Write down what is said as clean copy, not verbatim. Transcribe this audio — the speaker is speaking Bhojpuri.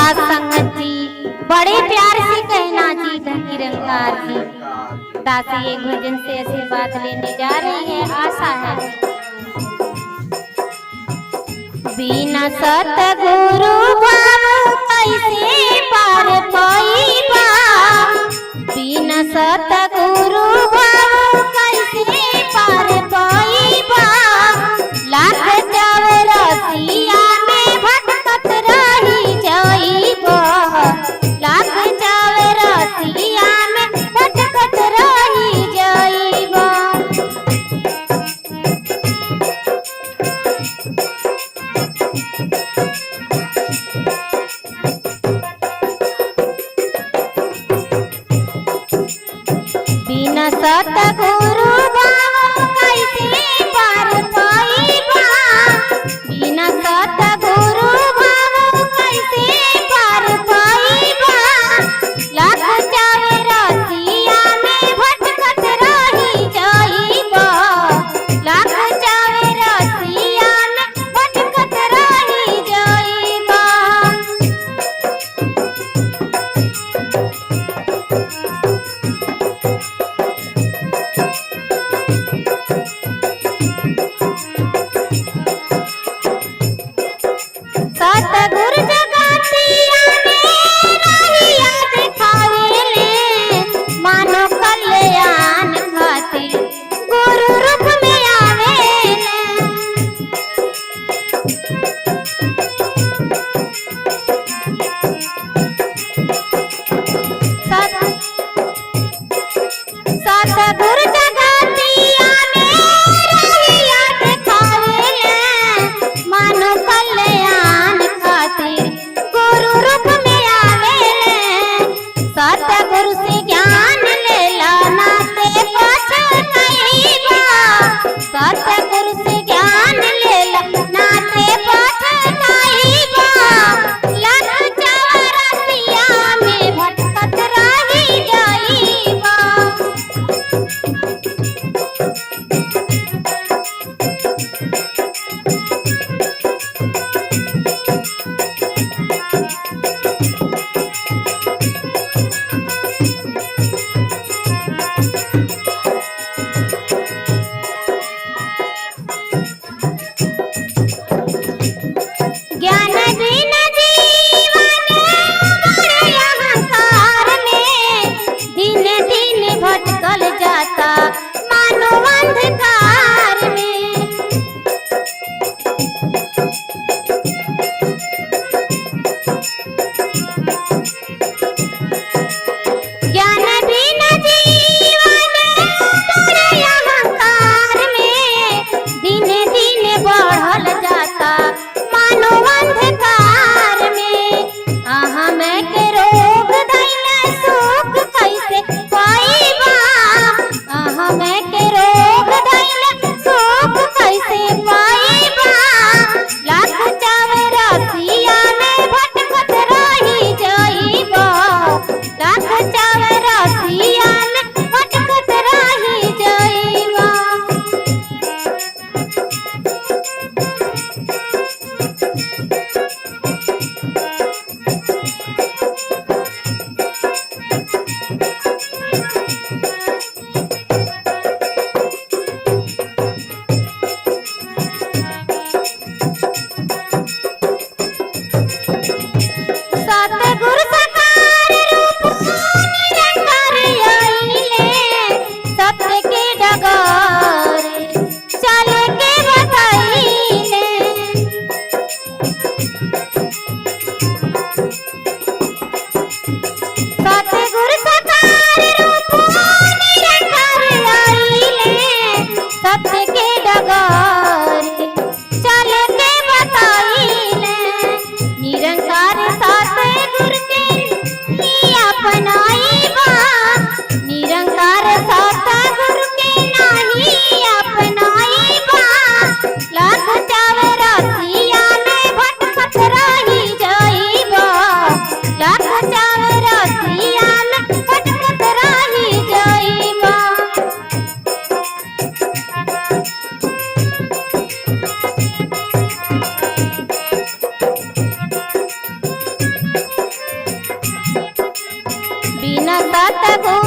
साथ संगत जी बड़े प्यार से कहना जी निरंकार जी। दासी एक भजन से आशीर्वाद लेने जा रही है, आशा है। बिना सतगुरु भाव कैसे पार पाइबा, बिना सतगुरु भाव कैसे पार पाइबा। लाख चौरसिया में भटकत रही जाइबा, लाख चौरसिया में भटकत रही जाइबा। बिना सतगुरु भाव कैसे पार पाइबा, बिना सतगुरु भाव कैसे पार पाइबा। लाख चौरसिया में भटकत रही जाइबा, लाख चौरसिया में भटकत रही जाइबा। सतगुरु जगतिया में रहिया दिखावेले, मानो कल्याण खातिर गुरु रूप में आवेले। सतगुरु जगतिया में रहिया दिखावेले, मानो कल्याण खातिर गुरु रूप में आवेले। सतगुरु से ज्ञान लेला नाते पछताइबा, सतगुरु से ज्ञान लेला नाते पछताइबा। लाख चौरसिया में भटकत रही जाइबा। ज्ञान बिना जीवन बड़े अहंकार में, दिन दिन भटकल जाता मानो अंधकार में। ज्ञान बिना जीवन बड़े अहंकार में, दिन दिन बढ़ल जाता मानो अंधकार में। अहम के रोग दैला सुख कैसे पाइबा, अहम के रोग दैला सुख कैसे पाइबा। लाख चौरसिया में भटकत रही जाइबा, लाख चौरसिया में भटकत रही जाइबा। सतगुरु साकार रूप निरंकार आइले, सत्य के डगारे चल के बताइले। सतगुरु साकार रूप निरंकार आइले, सत्य के डगारे चल के बताइले। निरंकार सतगुरु के ही अपनाइबा, निरंकार सतगुरु के नाही अपनाइबा। लाख चौरसिया में भटकत रही जाइबा, लाख चौरसिया में भटकत रही जाइबा। रात को